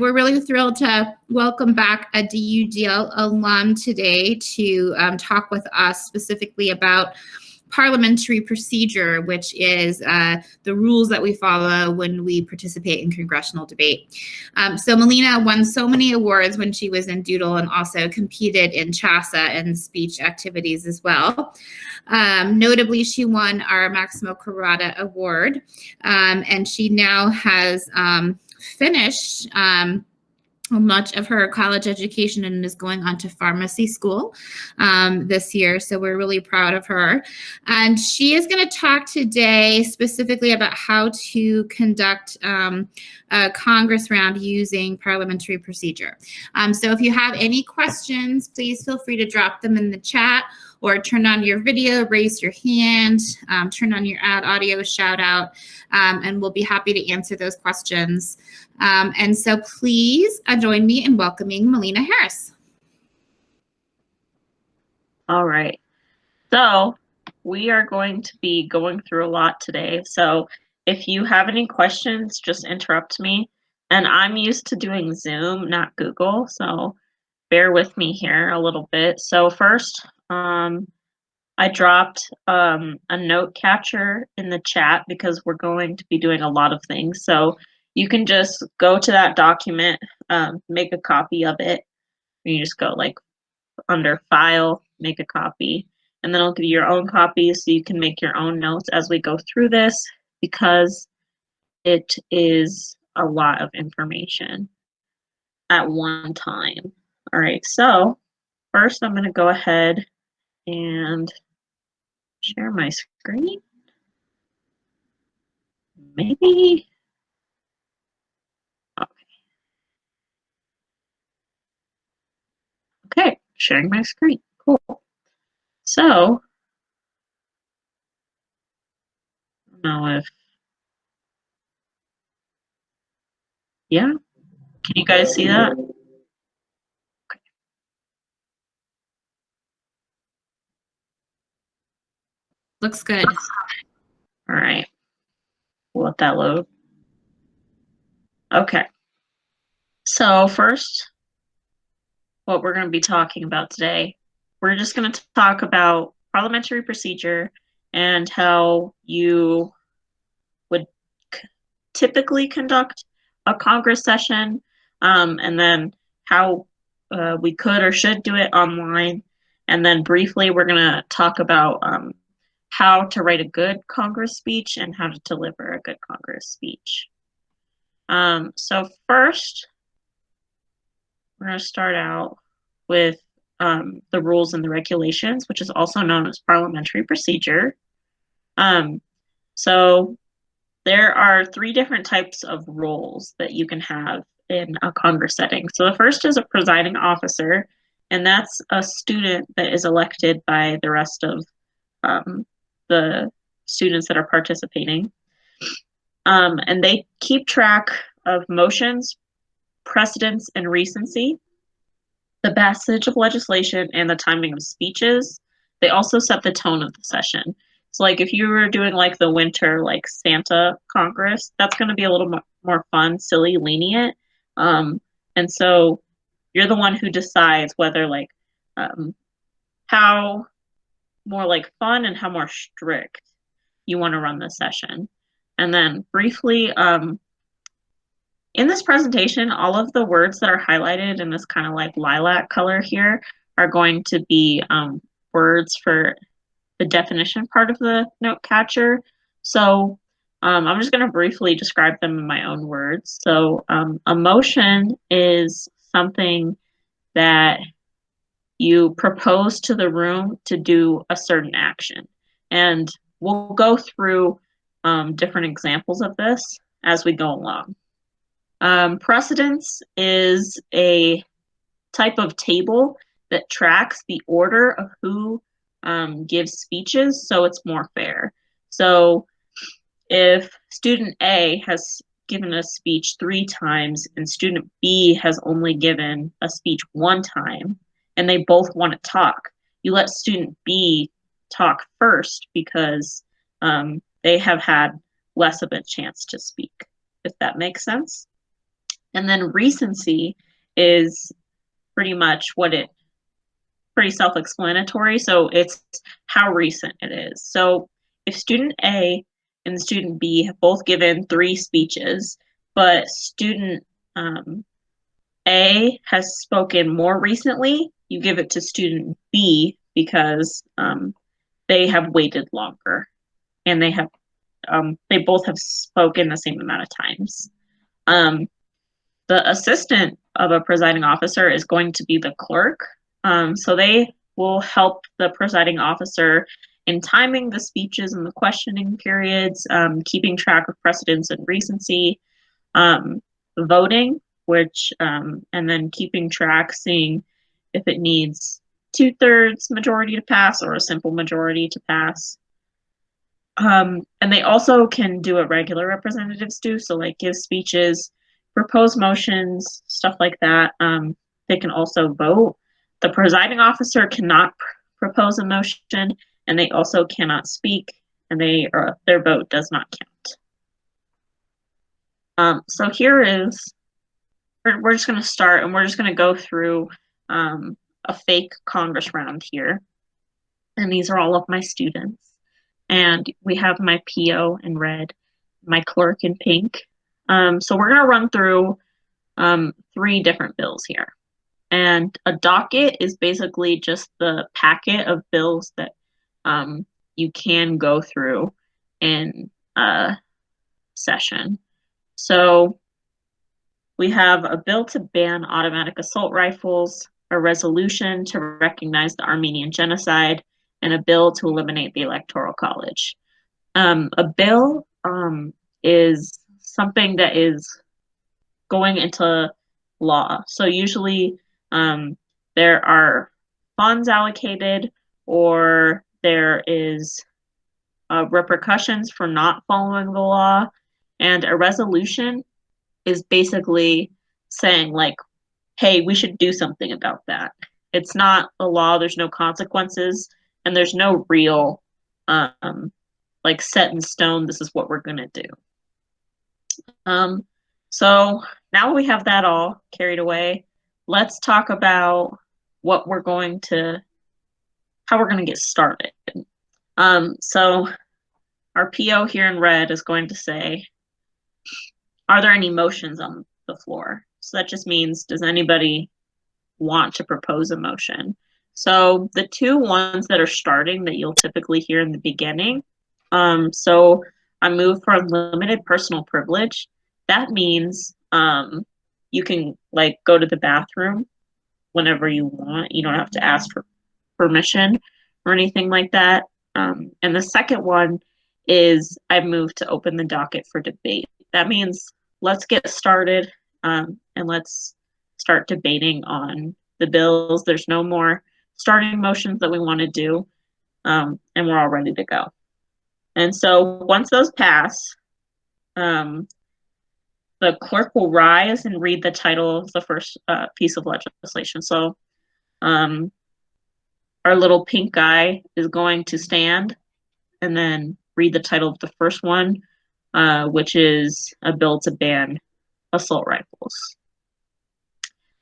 we're really thrilled to welcome back a DUDL alum today to talk with us specifically about parliamentary procedure, which is the rules that we follow when we participate in congressional debate. So Melina won so many awards when she was in DUDL and also competed in CHASA and speech activities as well. Notably, she won our Maximo Carrata Award, and she now has finished much of her college education and is going on to pharmacy school this year. So we're really proud of her. And she is going to talk today specifically about how to conduct a Congress round using parliamentary procedure. So if you have any questions, please feel free to drop them in the chat or turn on your video, raise your hand, turn on your ad audio shout out, and we'll be happy to answer those questions. And so please join me in welcoming Melina Harris. All right, so we are going to be going through a lot today. So if you have any questions, just interrupt me. And I'm used to doing Zoom, not Google, so bear with me here a little bit. So first, I dropped a note catcher in the chat because we're going to be doing a lot of things. So you can just go to that document, make a copy of it. You just go like under File, make a copy, and then it'll give you your own copy so you can make your own notes as we go through this because it is a lot of information at one time. All right, so first I'm going to go ahead and share my screen. Maybe. Okay, sharing my screen. Cool. So, I don't know if, yeah, can you guys see that? Okay. Looks good. All right, we'll let that load. Okay, so first, what we're going to be talking about today, we're just going to talk about parliamentary procedure and how you would typically conduct a Congress session, and then how we could or should do it online. And then briefly, we're going to talk about how to write a good Congress speech and how to deliver a good Congress speech. So first, we're going to start out with the rules and the regulations, which is also known as parliamentary procedure. So there are 3 different types of roles that you can have in a Congress setting. So the first is a presiding officer, and that's a student that is elected by the rest of the students that are participating. And they keep track of motions, precedents, and recency, the passage of legislation, and the timing of speeches. They also set the tone of the session. So like if you were doing like the winter like Santa Congress, that's going to be a little more fun, silly, lenient. And so you're the one who decides whether like how more like fun and how more strict you want to run the session. And then briefly, in this presentation, all of the words that are highlighted in this kind of like lilac color here are going to be words for the definition part of the note catcher. So I'm just going to briefly describe them in my own words. So a motion is something that you propose to the room to do a certain action. And we'll go through different examples of this as we go along. Precedence is a type of table that tracks the order of who gives speeches, so it's more fair. So if student A has given a speech 3 times and student B has only given a speech 1 time, and they both want to talk, you let student B talk first because they have had less of a chance to speak, if that makes sense. And then recency is pretty much pretty self-explanatory. So it's how recent it is. So if student A and student B have both given 3 speeches, but student A has spoken more recently, you give it to student B because they have waited longer and they both have spoken the same amount of times. The assistant of a presiding officer is going to be the clerk. So they will help the presiding officer in timing the speeches and the questioning periods, keeping track of precedence and recency, voting, and then keeping track, seeing if it needs 2/3 majority to pass or a simple majority to pass. And they also can do what regular representatives do, so like give speeches, propose motions, stuff like that. They can also vote. The presiding officer cannot propose a motion, and they also cannot speak, and their vote does not count. So we're just going to start, and we're just going to go through a fake Congress round here. And these are all of my students. And we have my PO in red, my clerk in pink. So we're going to run through 3 different bills here. And a docket is basically just the packet of bills that you can go through in a session. So we have a bill to ban automatic assault rifles, a resolution to recognize the Armenian genocide, and a bill to eliminate the Electoral College. A bill is something that is going into law. So usually there are funds allocated, or there is repercussions for not following the law. And a resolution is basically saying like, hey, we should do something about that. It's not a law, there's no consequences, and there's no real like set in stone, this is what we're gonna do. So now we have that all carried away, let's talk about how we're gonna get started. So our PO here in red is going to say, are there any motions on the floor? So that just means, does anybody want to propose a motion? So the 2 ones that are starting that you'll typically hear in the beginning, so I move for unlimited personal privilege. That means you can like go to the bathroom whenever you want. You don't have to ask for permission or anything like that. And the second one is I move to open the docket for debate. That means let's get started and let's start debating on the bills. There's no more starting motions that we want to do, and we're all ready to go. And so once those pass, the clerk will rise and read the title of the first piece of legislation. So our little pink guy is going to stand and then read the title of the first one, which is a bill to ban assault rifles.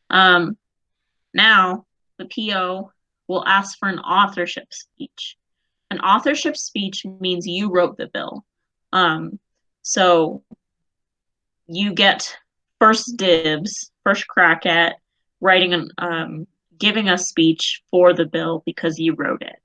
Now, the PO will ask for an authorship speech. An authorship speech means you wrote the bill. So you get first dibs, first crack at writing giving a speech for the bill because you wrote it.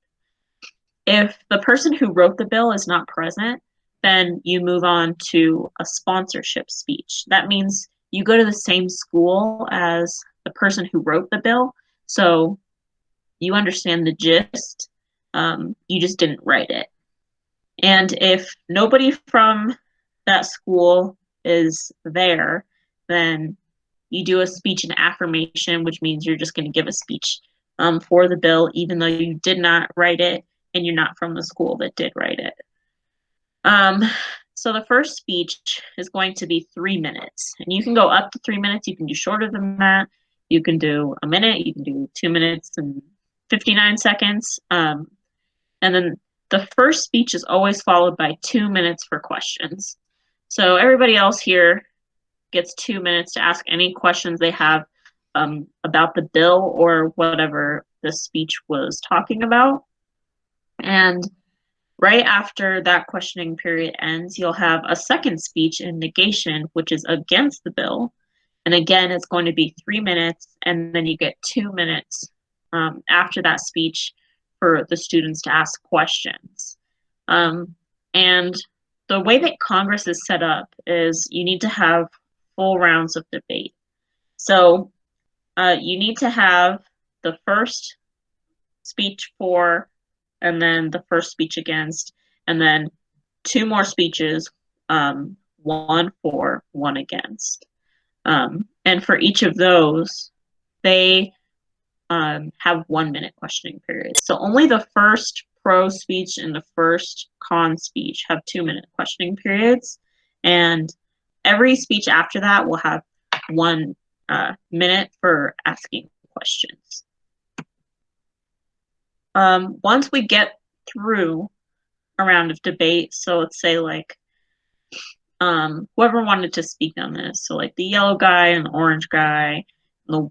If the person who wrote the bill is not present, then you move on to a sponsorship speech. That means you go to the same school as the person who wrote the bill, so you understand the gist, you just didn't write it. And if nobody from that school is there, then you do a speech and affirmation, which means you're just going to give a speech for the bill, even though you did not write it and you're not from the school that did write it. So the first speech is going to be 3 minutes, and you can go up to 3 minutes. You can do shorter than that. You can do a minute. You can do 2 minutes and 59 seconds. And then the first speech is always followed by 2 minutes for questions. So everybody else here gets 2 minutes to ask any questions they have about the bill or whatever the speech was talking about. And right after that questioning period ends, you'll have a second speech in negation, which is against the bill. And again, it's going to be 3 minutes, and then you get 2 minutes after that speech for the students to ask questions. And the way that Congress is set up is you need to have full rounds of debate. So you need to have the first speech for, and then the first speech against, and then 2 more speeches, 1 for, 1 against. And for each of those, they have 1 minute questioning period. So only the first pro speech and the first con speech have 2 minute questioning periods. And every speech after that will have 1 minute for asking questions. Once we get through a round of debate, so let's say like whoever wanted to speak on this, so like the yellow guy and the orange guy, the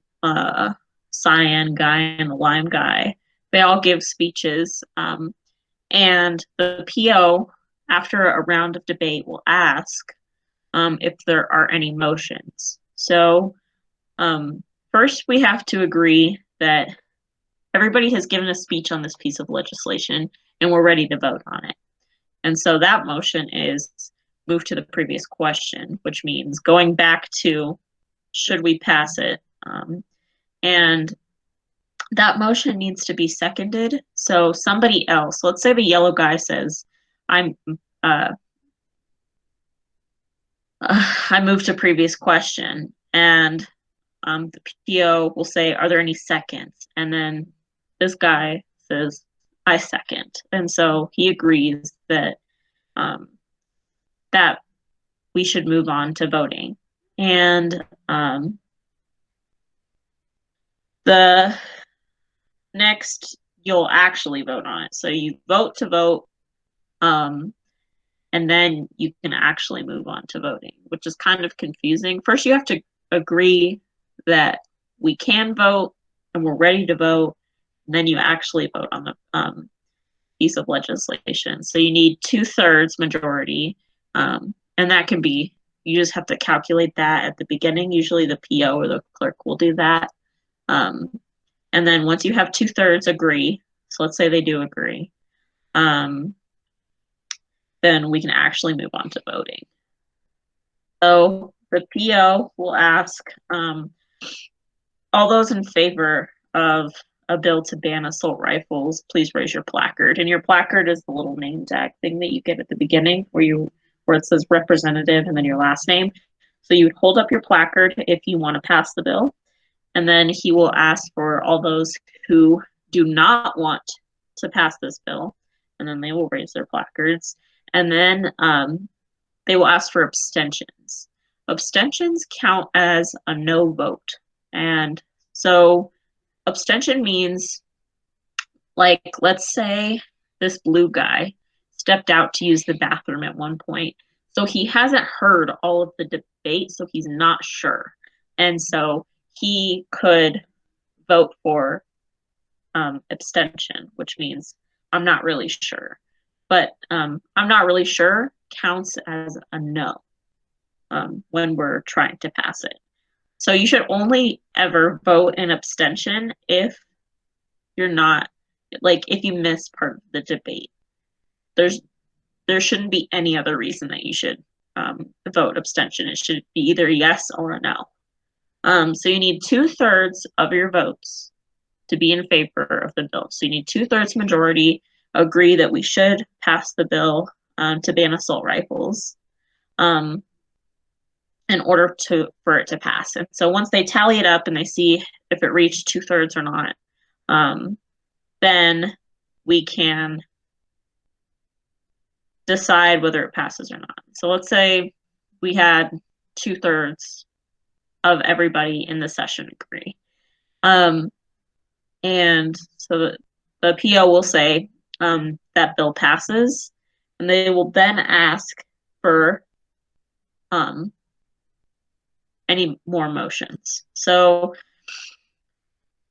cyan guy and the lime guy, they all give speeches, and the PO after a round of debate will ask if there are any motions. So first we have to agree that everybody has given a speech on this piece of legislation and we're ready to vote on it. And so that motion is move to the previous question, which means going back to should we pass it? And that motion needs to be seconded. So somebody else, let's say the yellow guy says, I move to previous question, and the PO will say, are there any seconds? And then this guy says, I second. And so he agrees that that we should move on to voting. And the next, you'll actually vote on it. So you vote to vote, and then you can actually move on to voting, which is kind of confusing. First, you have to agree that we can vote and we're ready to vote, and then you actually vote on the piece of legislation. So you need 2/3 majority, and that can be, you just have to calculate that at the beginning. Usually the PO or the clerk will do that. And then once you have 2/3 agree, so let's say they do agree, then we can actually move on to voting. So the PO will ask, all those in favor of a bill to ban assault rifles, please raise your placard. And your placard is the little name tag thing that you get at the beginning where it says representative and then your last name. So you would hold up your placard if you want to pass the bill. And then he will ask for all those who do not want to pass this bill. And then they will raise their placards. And then they will ask for abstentions. Abstentions count as a no vote. And so abstention means, like, let's say this blue guy stepped out to use the bathroom at one point. So he hasn't heard all of the debate, so he's not sure. And so he could vote for abstention, which means I'm not really sure. But I'm not really sure counts as a no when we're trying to pass it. So you should only ever vote in abstention if you're not, like, if you miss part of the debate. There shouldn't be any other reason that you should vote abstention. It should be either yes or a no. So you need 2/3 of your votes to be in favor of the bill. So you need 2/3 majority agree that we should pass the bill to ban assault rifles in order for it to pass. And so once they tally it up and they see if it reached 2/3 or not, then we can decide whether it passes or not. So let's say we had 2/3 of everybody in the session agree. And so the PO will say that bill passes, and they will then ask for any more motions. So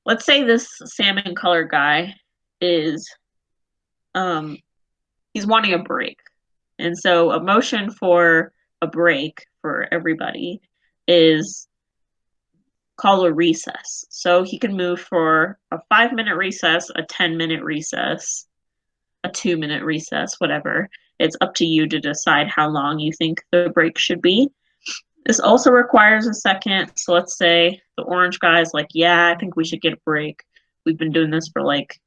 let's say this salmon colored guy is he's wanting a break. And so a motion for a break for everybody is called a recess. So he can move for a 5-minute recess, a 10-minute recess, a 2-minute recess, whatever. It's up to you to decide how long you think the break should be. This also requires a second. So let's say the orange guy's like, yeah, I think we should get a break. We've been doing this for like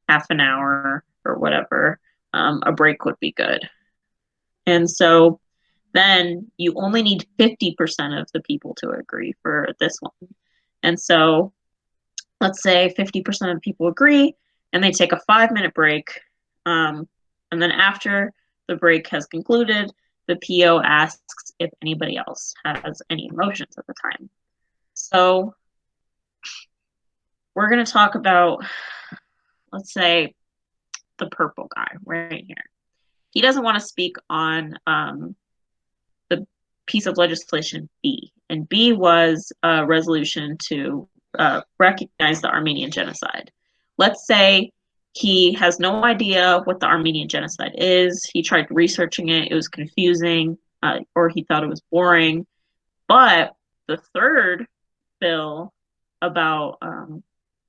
half an hour or whatever. A break would be good. And so then you only need 50% of the people to agree for this one. And so let's say 50% of the people agree and they take a 5-minute break. And then after the break has concluded, the PO asks if anybody else has any motions at the time. So we're going to talk about, let's say, the purple guy right here. He doesn't want to speak on the piece of legislation B. And B was a resolution to recognize the Armenian genocide. Let's say he has no idea what the Armenian genocide is. He tried researching it. It was confusing, or he thought it was boring. But the third bill about, I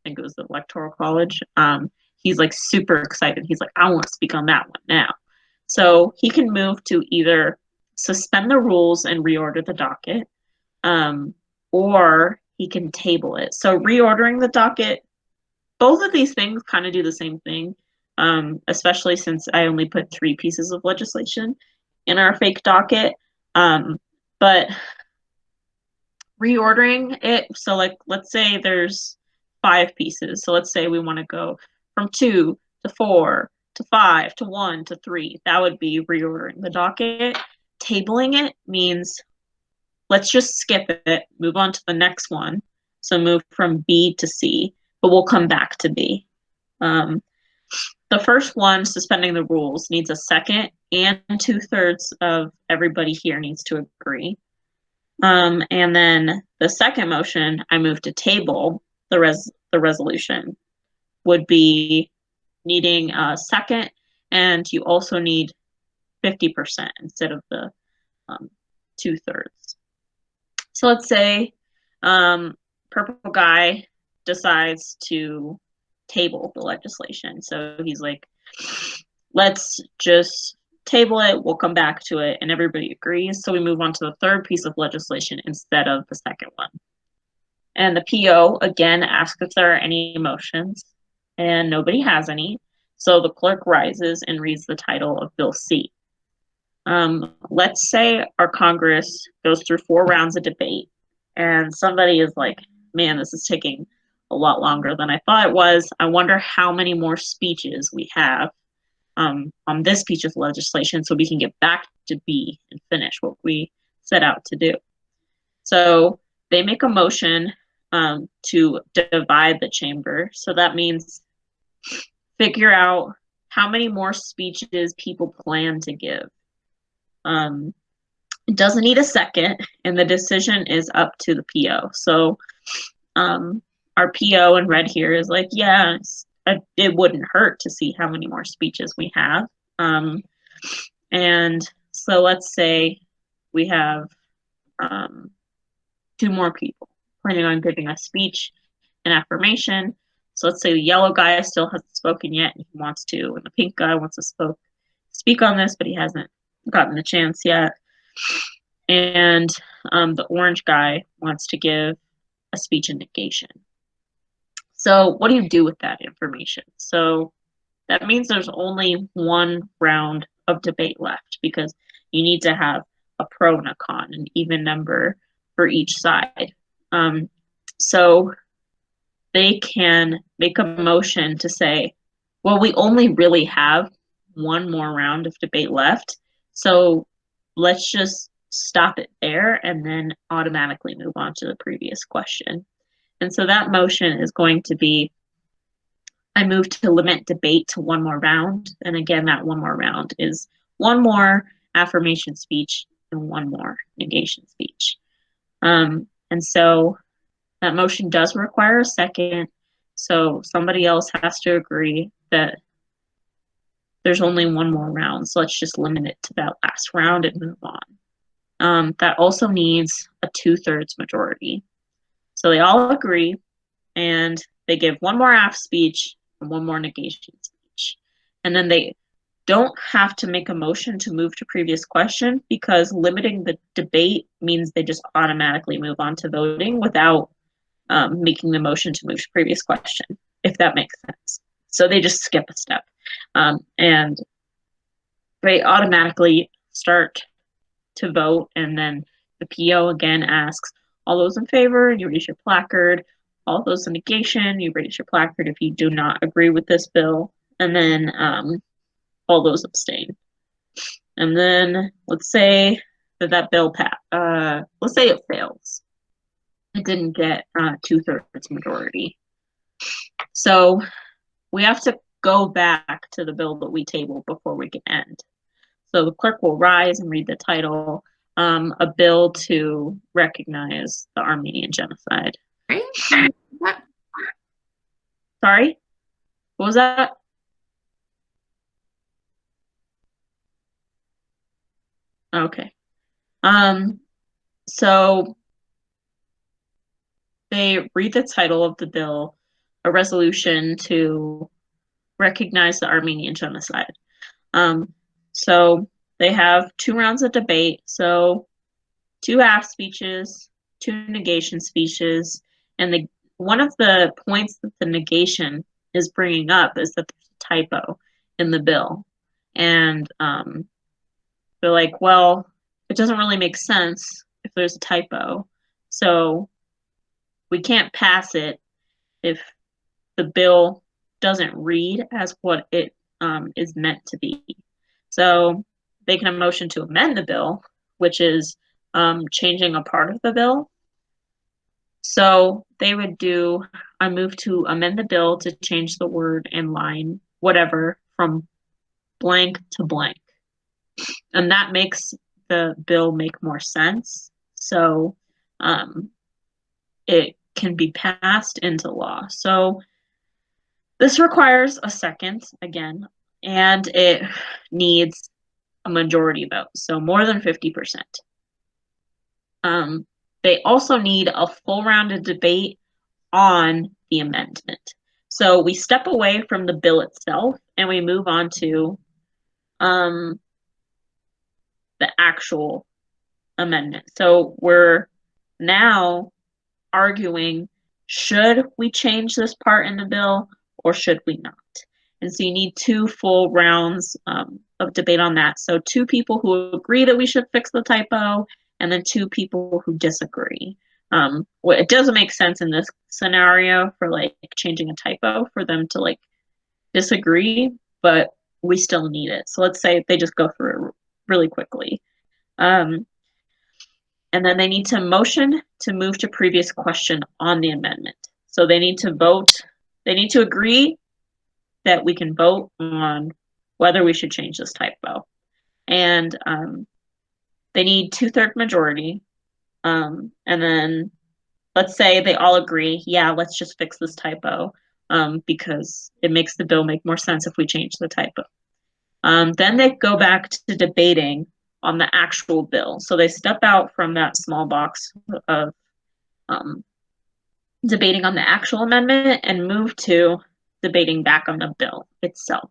think it was the Electoral College, he's like super excited. He's like, I want to speak on that one now. So he can move to either suspend the rules and reorder the docket, or he can table it. So reordering the docket, both of these things kind of do the same thing, especially since I only put 3 pieces of legislation in our fake docket. But reordering it, so like let's say there's 5 pieces. So let's say we want to go from 2 to 4 to 5 to 1 to 3. That would be reordering the docket. Tabling it means let's just skip it, move on to the next one. So move from B to C, but we'll come back to B. The first one, suspending the rules, needs a second, and 2/3 of everybody here needs to agree. And then the second motion, I move to table the resolution, would be needing a second, and you also need 50% instead of the 2/3. So let's say purple guy decides to table the legislation. So he's like, let's just table it, we'll come back to it, and everybody agrees. So we move on to the third piece of legislation instead of the second one. And the PO, again, asks if there are any motions, and nobody has any. So the clerk rises and reads the title of Bill C. Let's say our Congress goes through 4 rounds of debate, and somebody is like, man, this is taking a lot longer than I thought it was. I wonder how many more speeches we have on this piece of legislation so we can get back to B and finish what we set out to do. So they make a motion to divide the chamber. So that means figure out how many more speeches people plan to give. It doesn't need a second, and the decision is up to the PO. So our PO in red here is like, yeah, it wouldn't hurt to see how many more speeches we have. And so let's say we have 2 more people planning on giving a speech and affirmation. So let's say the yellow guy still hasn't spoken yet, and he wants to, and the pink guy wants to speak on this, but he hasn't gotten the chance yet. And the orange guy wants to give a speech in negation. So what do you do with that information? So that means there's only 1 round of debate left, because you need to have a pro and a con, an even number for each side. So they can make a motion to say, well, we only really have 1 more round of debate left, so let's just stop it there and then automatically move on to the previous question. And so that motion is going to be, I move to limit debate to 1 more round. And again, that 1 more round is 1 more affirmation speech and 1 more negation speech. And so that motion does require a second. So somebody else has to agree that there's only one more round. So let's just limit it to that last round and move on. That also needs a 2/3 majority. So they all agree, and they give one more aft speech and one more negation speech. And then they don't have to make a motion to move to previous question, because limiting the debate means they just automatically move on to voting without making the motion to move to previous question, if that makes sense. So they just skip a step. And they automatically start to vote, and then the PO again asks, all those in favor, you raise your placard. All those in negation, you raise your placard if you do not agree with this bill. And then all those abstain. And then let's say that bill passed. Let's say it fails. It didn't get 2/3 majority. So we have to go back to the bill that we tabled before we can end. So the clerk will rise and read the title, a bill to recognize the Armenian genocide. Right? Sorry? What was that? Okay. So they read the title of the bill, a resolution to recognize the Armenian genocide. So they have 2 rounds of debate. So 2 aft speeches, 2 negation speeches, and one of the points that the negation is bringing up is that there's a typo in the bill. And they're like, well, it doesn't really make sense if there's a typo. So we can't pass it if the bill doesn't read as what it is meant to be. So they can motion to amend the bill, which is changing a part of the bill. So they would do, I move to amend the bill to change the word in line, whatever, from blank to blank. And that makes the bill make more sense. So it can be passed into law. So this requires a second again, and it needs a majority vote, so more than 50%. They also need a full round of debate on the amendment. So we step away from the bill itself and we move on to the actual amendment. So we're now arguing, should we change this part in the bill or should we not? And so you need 2 full rounds of debate on that. So 2 people who agree that we should fix the typo, and then 2 people who disagree. It doesn't make sense in this scenario for like changing a typo for them to like disagree, but we still need it. So let's say they just go through it really quickly. And then they need to motion to move to previous question on the amendment. So they need to vote, they need to agree that we can vote on whether we should change this typo. And they need 2/3 majority. And then let's say they all agree, yeah, let's just fix this typo because it makes the bill make more sense if we change the typo. Then they go back to debating on the actual bill. So they step out from that small box of debating on the actual amendment and move to debating back on the bill itself.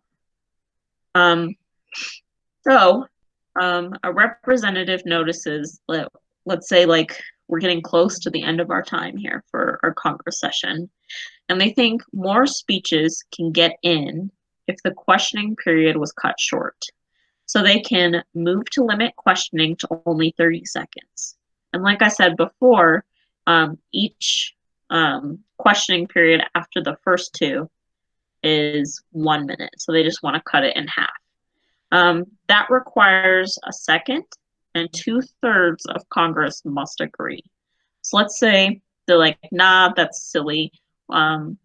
A representative notices, let's say like we're getting close to the end of our time here for our Congress session, and they think more speeches can get in if the questioning period was cut short. So they can move to limit questioning to only 30 seconds. And like I said before, each questioning period after the first 2 is 1 minute. So they just want to cut it in half. That requires a second, and 2/3 of Congress must agree. So let's say they're like, nah, that's silly. 1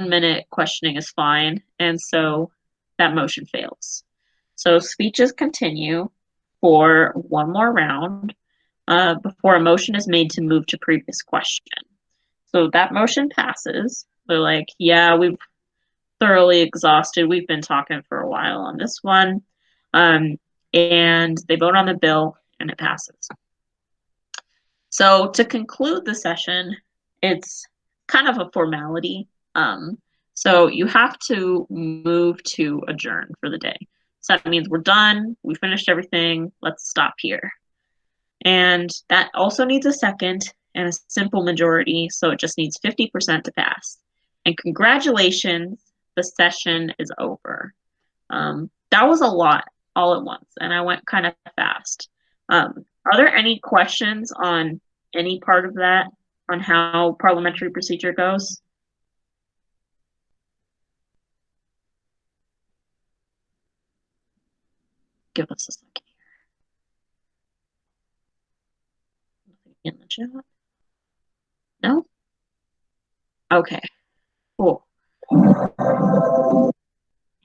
minute questioning is fine. And so that motion fails. So speeches continue for 1 more round. before a motion is made to move to previous question. So that motion passes. They're like, yeah, we've thoroughly exhausted. We've been talking for a while on this one. And they vote on the bill and it passes. So to conclude the session, it's kind of a formality. So you have to move to adjourn for the day. So that means we're done. We finished everything. Let's stop here. And that also needs a second and a simple majority. So it just needs 50% to pass. And congratulations, the session is over. That was a lot all at once, and I went kind of fast. Are there any questions on any part of that, on how parliamentary procedure goes? Give us a second here. In the chat? No? Okay, cool.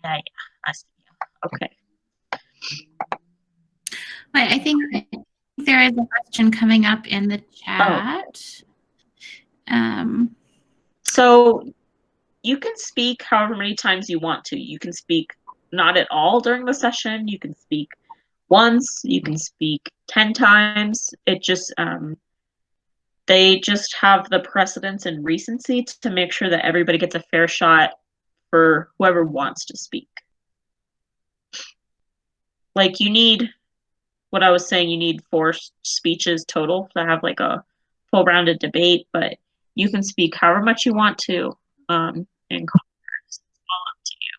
Yeah, I see you. Okay. I think there is a question coming up in the chat. So you can speak however many times you want to. You can speak not at all during the session. You can speak once. You can speak 10 times. It just, they just have the precedence and recency to make sure that everybody gets a fair shot for whoever wants to speak. Like you need, what I was saying, you need 4 speeches total to have like a full rounded debate, but you can speak however much you want to in Congress. It's all up to you.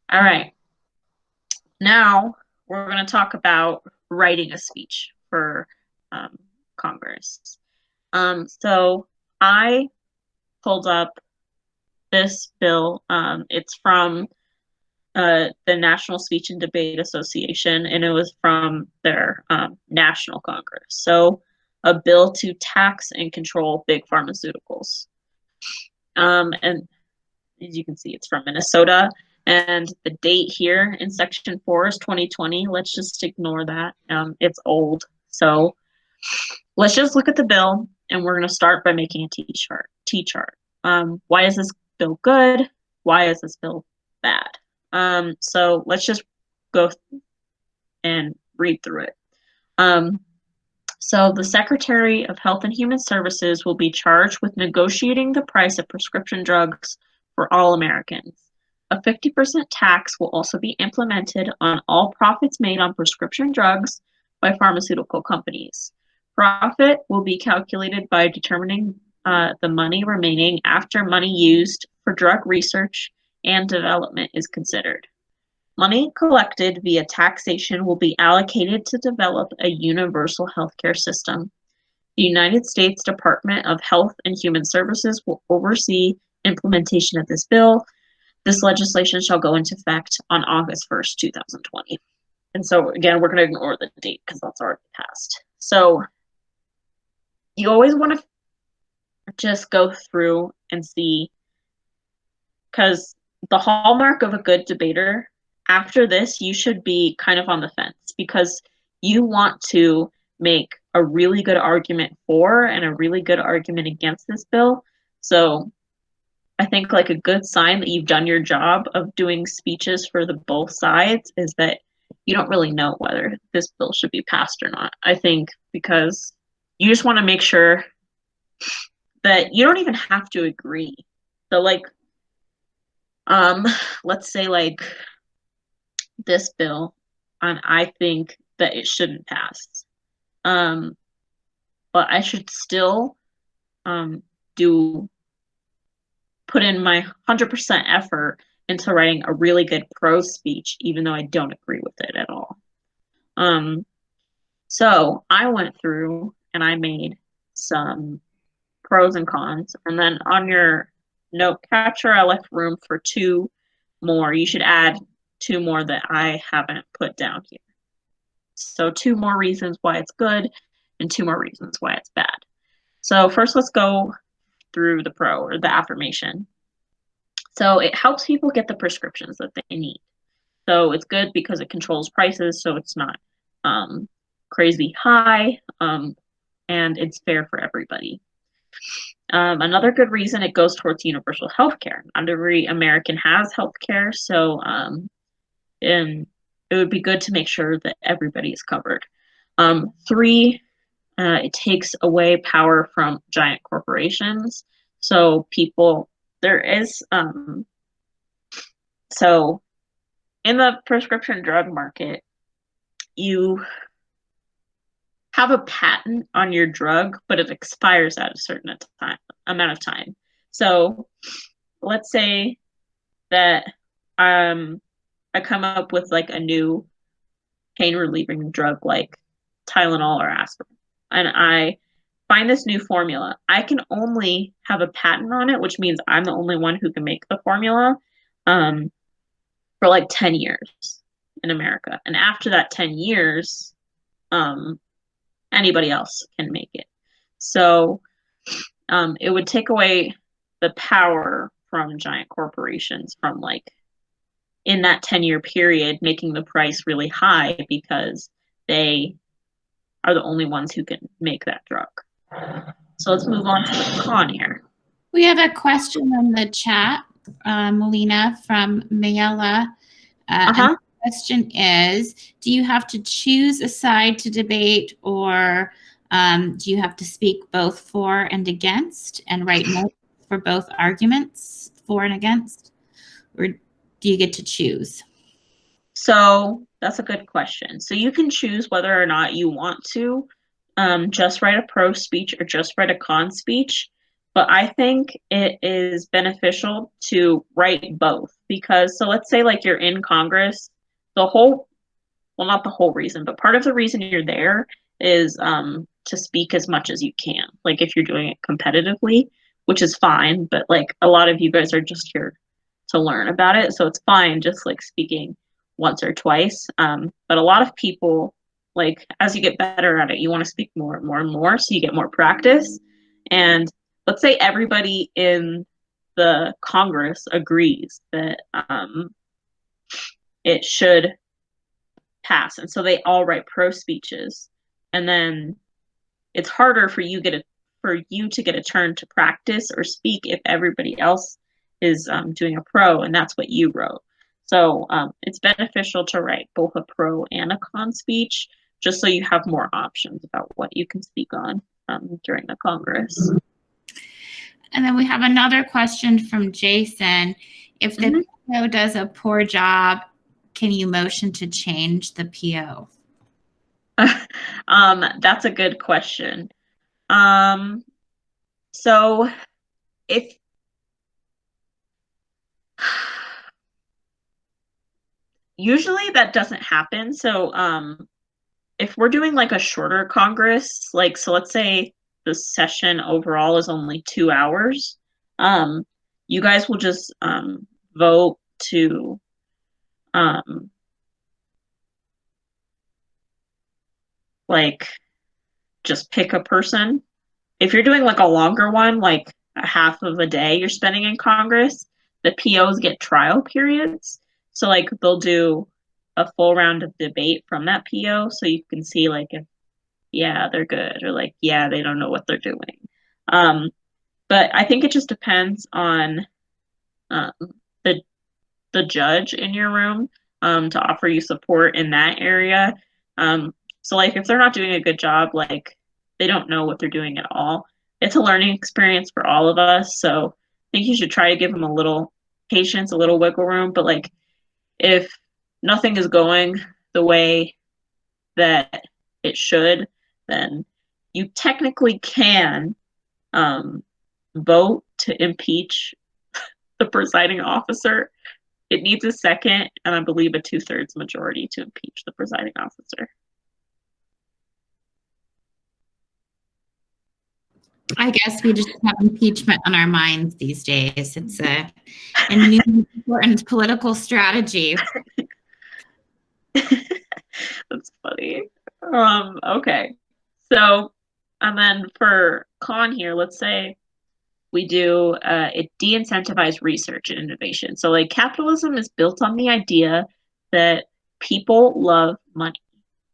All right. Now we're going to talk about writing a speech for Congress. So I pulled up this bill. It's from the National Speech and Debate Association, and it was from their National Congress. So a bill to tax and control big pharmaceuticals. And as you can see, it's from Minnesota. And the date here in section 4 is 2020. Let's just ignore that. It's old. So let's just look at the bill, and we're going to start by making a T-chart. Why is this bill good? Why is this bill bad? So let's just go and read through it. So the Secretary of Health and Human Services will be charged with negotiating the price of prescription drugs for all Americans. A 50% tax will also be implemented on all profits made on prescription drugs by pharmaceutical companies. Profit will be calculated by determining the money remaining after money used for drug research and development is considered. Money collected via taxation will be allocated to develop a universal healthcare system. The United States Department of Health and Human Services will oversee implementation of this bill. This legislation shall go into effect on August 1st, 2020. And so, again, we're going to ignore the date because that's already passed. So you always want to just go through and see, because the hallmark of a good debater, after this, you should be kind of on the fence because you want to make a really good argument for and a really good argument against this bill. So I think like a good sign that you've done your job of doing speeches for the both sides is that you don't really know whether this bill should be passed or not. I think because you just want to make sure that you don't even have to agree. So like, let's say like this bill, I think that it shouldn't pass. But I should still put in my 100% effort into writing a really good prose speech, even though I don't agree with it at all. So I went through and I made some pros and cons, and then on your note capture, I left room for 2 more. You should add 2 more that I haven't put down here. So 2 more reasons why it's good and 2 more reasons why it's bad. So first, let's go through the pro or the affirmation. So it helps people get the prescriptions that they need. So it's good because it controls prices, so it's not crazy high, and it's fair for everybody. Another good reason it goes towards universal health care. Not every American has health care, so and it would be good to make sure that everybody is covered. 3, it takes away power from giant corporations. So so in the prescription drug market, you have a patent on your drug, but it expires at a certain amount of time. So let's say that I come up with like a new pain relieving drug like Tylenol or aspirin, and I find this new formula. I can only have a patent on it, which means I'm the only one who can make the formula, for like 10 years in America. And after that 10 years, anybody else can make it. So it would take away the power from giant corporations from like in that 10-year period, making the price really high because they are the only ones who can make that drug. So let's move on to the con here. We have a question in the chat, Melina, from Mayella. And the question is, do you have to choose a side to debate, or do you have to speak both for and against and write notes for both arguments, for and against? Or do you get to choose? So that's a good question. So you can choose whether or not you want to just write a pro speech or just write a con speech. But I think it is beneficial to write both because, so let's say like you're in Congress, well, not the whole reason, but part of the reason you're there is to speak as much as you can. Like if you're doing it competitively, which is fine, but like a lot of you guys are just here to learn about it. So it's fine just like speaking once or twice. But a lot of people, like as you get better at it, you want to speak more and more and more so you get more practice. And let's say everybody in the Congress agrees that it should pass. And so they all write pro speeches. And then it's harder for you to get a turn to practice or speak if everybody else is doing a pro and that's what you wrote. So it's beneficial to write both a pro and a con speech just so you have more options about what you can speak on during the Congress. And then we have another question from Jason. If the PO does a poor job, can you motion to change the PO? That's a good question. So if usually that doesn't happen. So if we're doing like a shorter Congress, like so let's say the session overall is only 2 hours, you guys will just vote to like just pick a person. If you're doing like a longer one, like a half of a day you're spending in Congress, the POs get trial periods. So like they'll do a full round of debate from that PO so you can see like if yeah, they're good or like yeah, they don't know what they're doing. But I think it just depends on the judge in your room to offer you support in that area. So like if they're not doing a good job, like they don't know what they're doing at all. It's a learning experience for all of us. So I think you should try to give them a little patience, a little wiggle room. But like if nothing is going the way that it should, then you technically can vote to impeach the presiding officer. It needs a second, and I believe a 2/3 majority to impeach the presiding officer. I guess we just have impeachment on our minds these days. It's a new important political strategy. That's funny. Okay. So, and then for con here, let's say we do it de-incentivize research and innovation. So like capitalism is built on the idea that people love money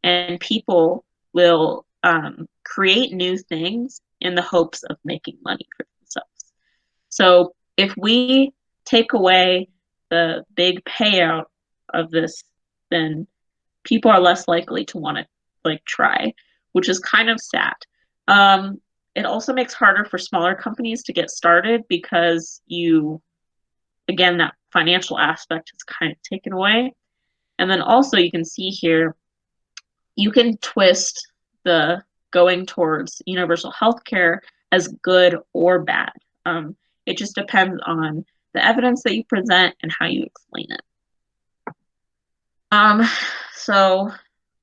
and people will create new things in the hopes of making money for themselves. So if we take away the big payout of this, then people are less likely to want to like try, which is kind of sad. It also makes harder for smaller companies to get started because again, that financial aspect is kind of taken away. And then also you can see here, you can twist the going towards universal healthcare as good or bad. It just depends on the evidence that you present and how you explain it. So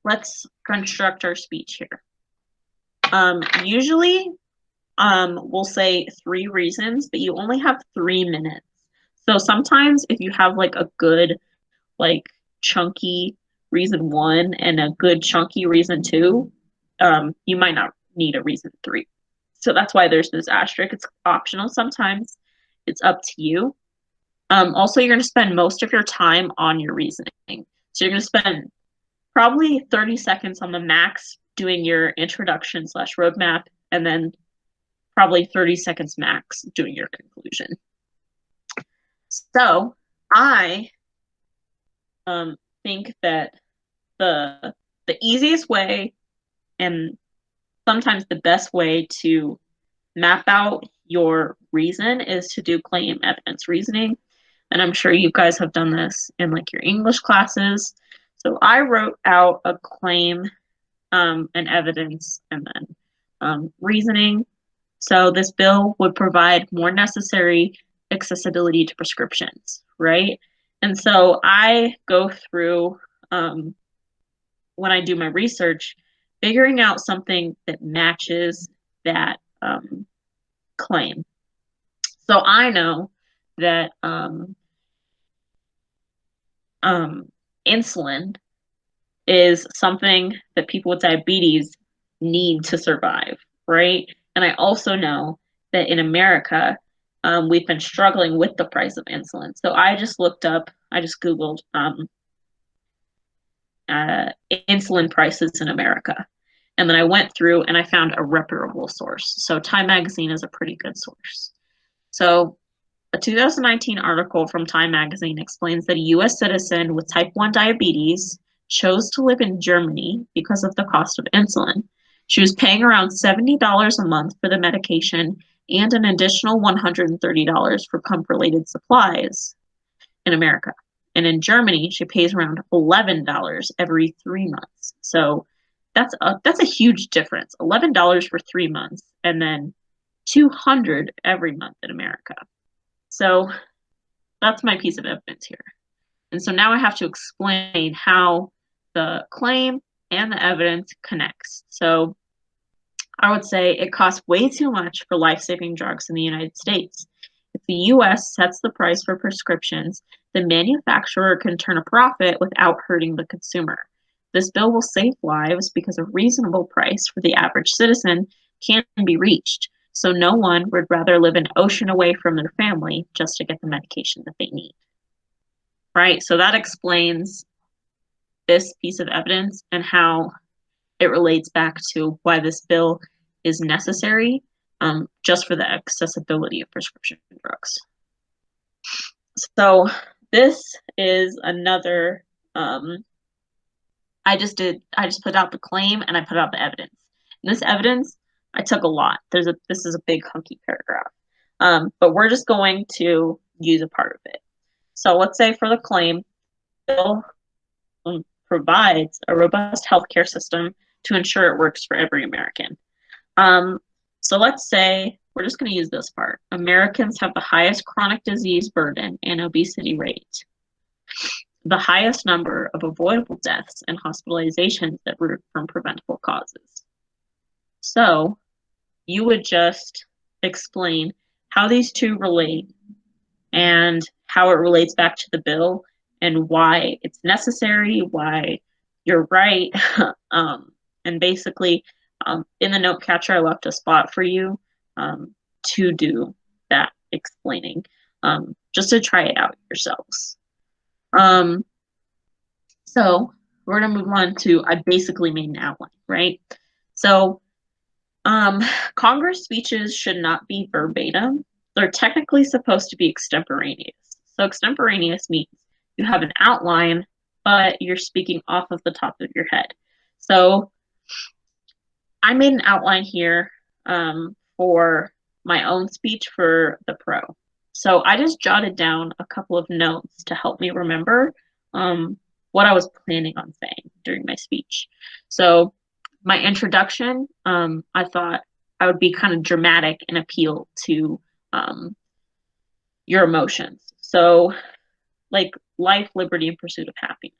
let's construct our speech here. Usually, we'll say 3 reasons, but you only have 3 minutes. So sometimes if you have like a good, like chunky reason 1 and a good chunky reason 2, you might not need a reason 3. So that's why there's this asterisk. It's optional sometimes. It's up to you. Also, you're going to spend most of your time on your reasoning. So you're going to spend probably 30 seconds on the max doing your introduction / roadmap, and then probably 30 seconds max doing your conclusion. So I think that the easiest way and sometimes the best way to map out your reason is to do claim evidence reasoning. And I'm sure you guys have done this in like your English classes. So I wrote out a claim and evidence and then reasoning. So this bill would provide more necessary accessibility to prescriptions, right? And so I go through, when I do my research, figuring out something that matches that claim. So I know that insulin is something that people with diabetes need to survive, right? And I also know that in America, we've been struggling with the price of insulin. So I just Googled insulin prices in America. And then I went through and I found a reputable source. So Time Magazine is a pretty good source. So a 2019 article from Time Magazine explains that a US citizen with type 1 diabetes chose to live in Germany because of the cost of insulin. She was paying around $70 a month for the medication and an additional $130 for pump-related supplies in America. And in Germany, she pays around $11 every 3 months. So that's a huge difference. $11 for 3 months and then $200 every month in America. So that's my piece of evidence here. And so now I have to explain how the claim and the evidence connects. So I would say it costs way too much for life-saving drugs in the United States. If the US sets the price for prescriptions, the manufacturer can turn a profit without hurting the consumer. This bill will save lives because a reasonable price for the average citizen can be reached. So no one would rather live an ocean away from their family just to get the medication that they need. Right? So that explains this piece of evidence and how it relates back to why this bill is necessary, just for the accessibility of prescription drugs. So this is another, I just put out the claim and I put out the evidence. And this evidence, I took a lot. This is a big hunky paragraph, but we're just going to use a part of it. So let's say for the claim, the bill provides a robust healthcare system to ensure it works for every American. So let's say, we're just going to use this part. Americans have the highest chronic disease burden and obesity rate, the highest number of avoidable deaths and hospitalizations that root from preventable causes. So you would just explain how these two relate and how it relates back to the bill and why it's necessary, why you're right. And basically, in the note catcher, I left a spot for you to do that explaining, just to try it out yourselves. So we're going to move on to, I basically made an outline, right? So Congress speeches should not be verbatim. They're technically supposed to be extemporaneous. So extemporaneous means you have an outline, but you're speaking off of the top of your head. So I made an outline here for my own speech for the pro. So I just jotted down a couple of notes to help me remember what I was planning on saying during my speech. So my introduction, I thought I would be kind of dramatic and appeal to your emotions. So like life, liberty, and pursuit of happiness.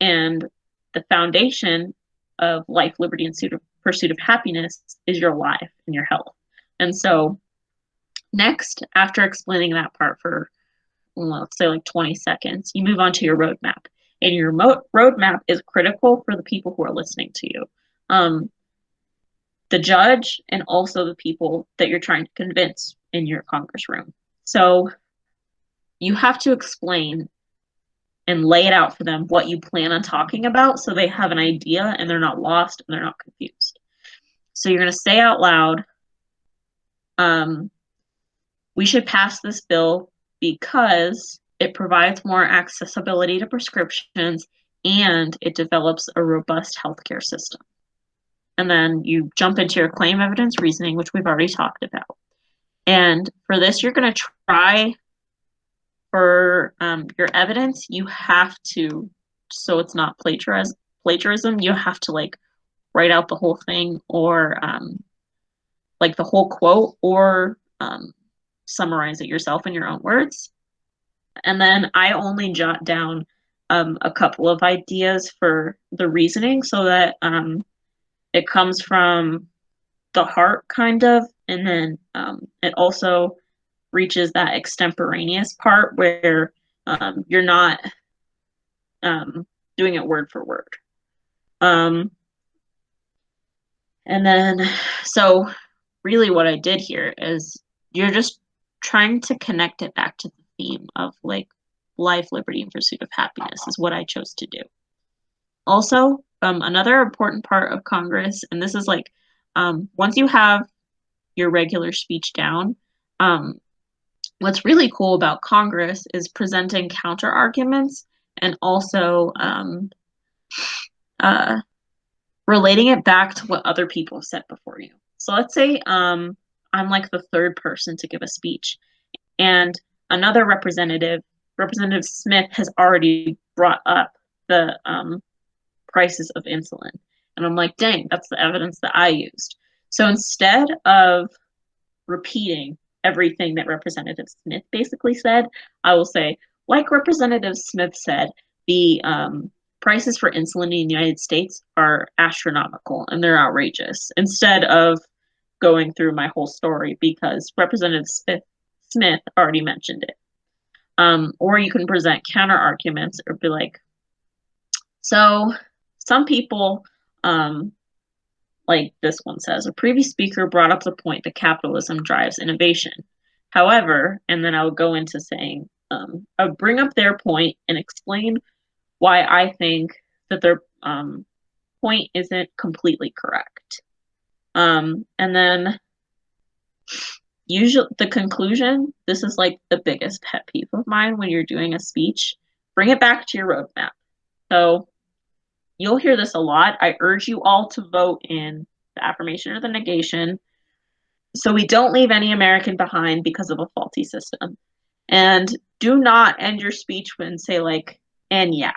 And the foundation of life, liberty, and pursuit of happiness is your life and your health. And so next, after explaining that part for, let's say like 20 seconds, you move on to your roadmap. And your roadmap is critical for the people who are listening to you. The judge and also the people that you're trying to convince in your Congress room. So you have to explain and lay it out for them what you plan on talking about so they have an idea and they're not lost and they're not confused. So you're going to say out loud, we should pass this bill because it provides more accessibility to prescriptions and it develops a robust healthcare system. And then you jump into your claim evidence reasoning, which we've already talked about. And for this, you're going to try for your evidence, you have to, so it's not plagiarism, you have to like write out the whole thing or like the whole quote or summarize it yourself in your own words. And then I only jot down a couple of ideas for the reasoning so that it comes from the heart kind of, and then it also reaches that extemporaneous part where you're not doing it word for word. And then, so really what I did here is you're just trying to connect it back to the theme of like life, liberty, and pursuit of happiness is what I chose to do. Also, another important part of Congress, and this is like, once you have your regular speech down, what's really cool about Congress is presenting counter arguments and also relating it back to what other people said before you. So let's say I'm like the third person to give a speech, and another representative, Representative Smith, has already brought up the prices of insulin. And I'm like, dang, that's the evidence that I used. So instead of repeating everything that Representative Smith basically said, I will say, like Representative Smith said, the prices for insulin in the United States are astronomical and they're outrageous, instead of going through my whole story because Representative Smith already mentioned it. Or you can present counter arguments or be like, so some people, like this one says, a previous speaker brought up the point that capitalism drives innovation. However, and then I would go into saying, I would bring up their point and explain why I think that their point isn't completely correct. And then usually the conclusion, this is like the biggest pet peeve of mine when you're doing a speech, bring it back to your roadmap. So you'll hear this a lot. I urge you all to vote in the affirmation or the negation so we don't leave any American behind because of a faulty system. And do not end your speech and say like, and yeah,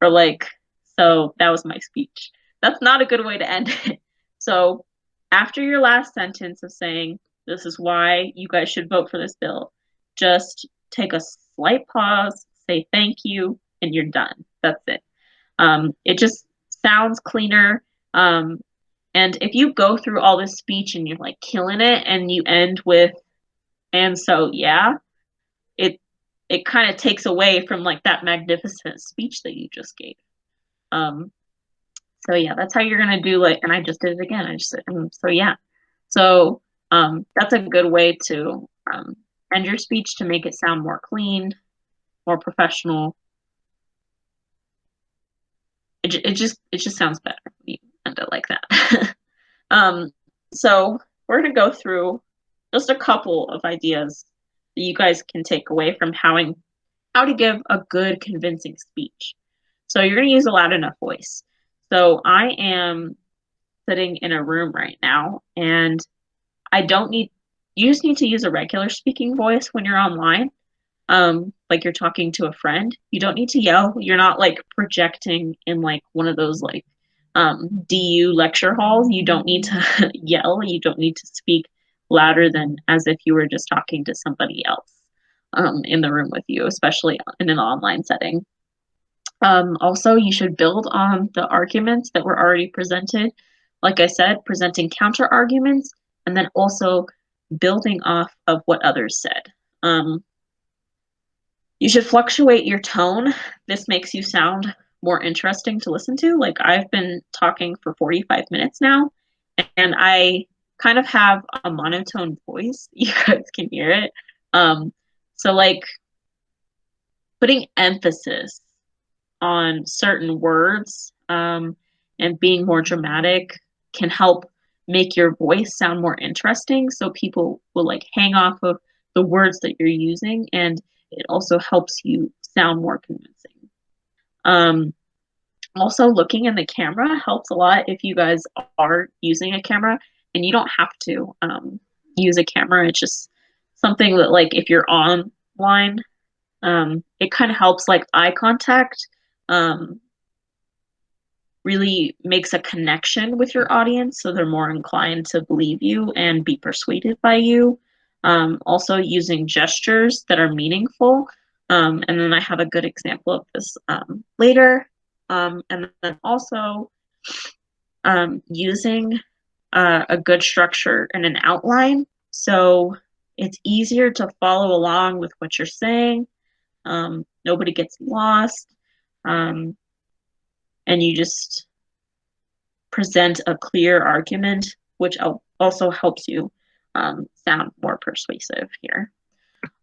or like, so that was my speech. That's not a good way to end it. So after your last sentence of saying, this is why you guys should vote for this bill, just take a slight pause, say thank you, and you're done. That's it. It just sounds cleaner. And if you go through all this speech and you're like killing it and you end with, and so, yeah, it kind of takes away from like that magnificent speech that you just gave. So yeah, that's how you're going to do like, and I just did it again. I just said, so yeah. So that's a good way to end your speech to make it sound more clean, more professional. it just sounds better when you end it like that. So we're gonna go through just a couple of ideas that you guys can take away from how to give a good convincing speech. So you're gonna use a loud enough voice. So I am sitting in a room right now, and you just need to use a regular speaking voice when you're online. Like you're talking to a friend. You don't need to yell. You're not like projecting in like one of those like DU lecture halls. You don't need to yell. You don't need to speak louder than as if you were just talking to somebody else in the room with you, especially in an online setting. Also, you should build on the arguments that were already presented. Like I said, presenting counter arguments, and then also building off of what others said. You should fluctuate your tone. This makes you sound more interesting to listen to. Like I've been talking for 45 minutes now, and I kind of have a monotone voice. You guys can hear it. So like putting emphasis on certain words and being more dramatic can help make your voice sound more interesting, so people will like hang off of the words that you're using, and it also helps you sound more convincing. Also, looking in the camera helps a lot if you guys are using a camera, and you don't have to use a camera. It's just something that like if you're online, it kind of helps like eye contact. Really makes a connection with your audience, so they're more inclined to believe you and be persuaded by you. Also using gestures that are meaningful. And then I have a good example of this later. And then also using a good structure and an outline, so it's easier to follow along with what you're saying. Nobody gets lost. And you just present a clear argument, which also helps you sound more persuasive here.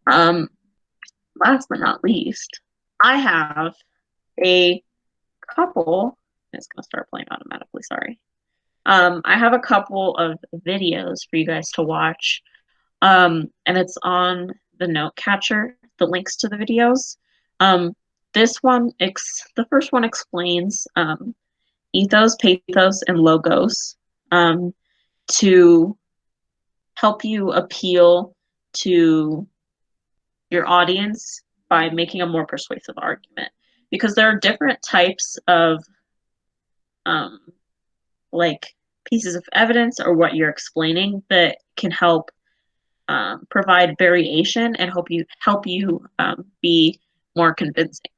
Last but not least, I have a couple, it's going to start playing automatically, sorry. I have a couple of videos for you guys to watch, and it's on the note catcher, the links to the videos. The first one explains ethos, pathos, and logos to help you appeal to your audience by making a more persuasive argument. Because there are different types of like pieces of evidence or what you're explaining that can help provide variation and help you be more convincing.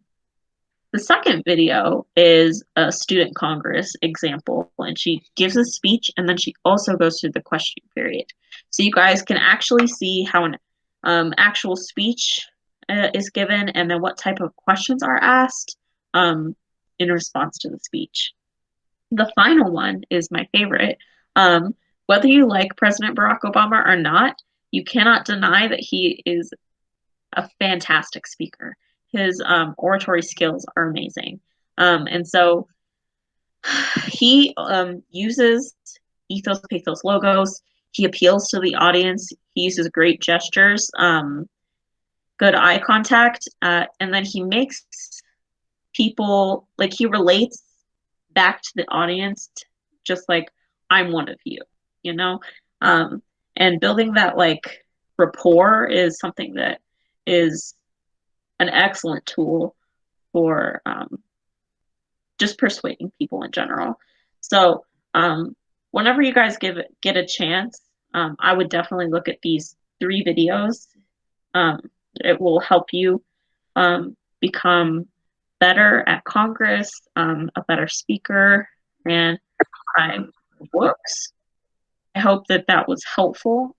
The second video is a student congress example, and she gives a speech and then she also goes through the question period. So you guys can actually see how an actual speech is given and then what type of questions are asked in response to the speech. The final one is my favorite. Whether you like President Barack Obama or not, you cannot deny that he is a fantastic speaker. His oratory skills are amazing. And so he uses ethos, pathos, logos. He appeals to the audience. He uses great gestures, good eye contact, and then he makes people, like he relates back to the audience just like, I'm one of you, you know? And building that like rapport is something that is an excellent tool for just persuading people in general. So whenever you guys get a chance, I would definitely look at these 3 videos. It will help you become better at Congress, a better speaker, and whoops. I hope that was helpful.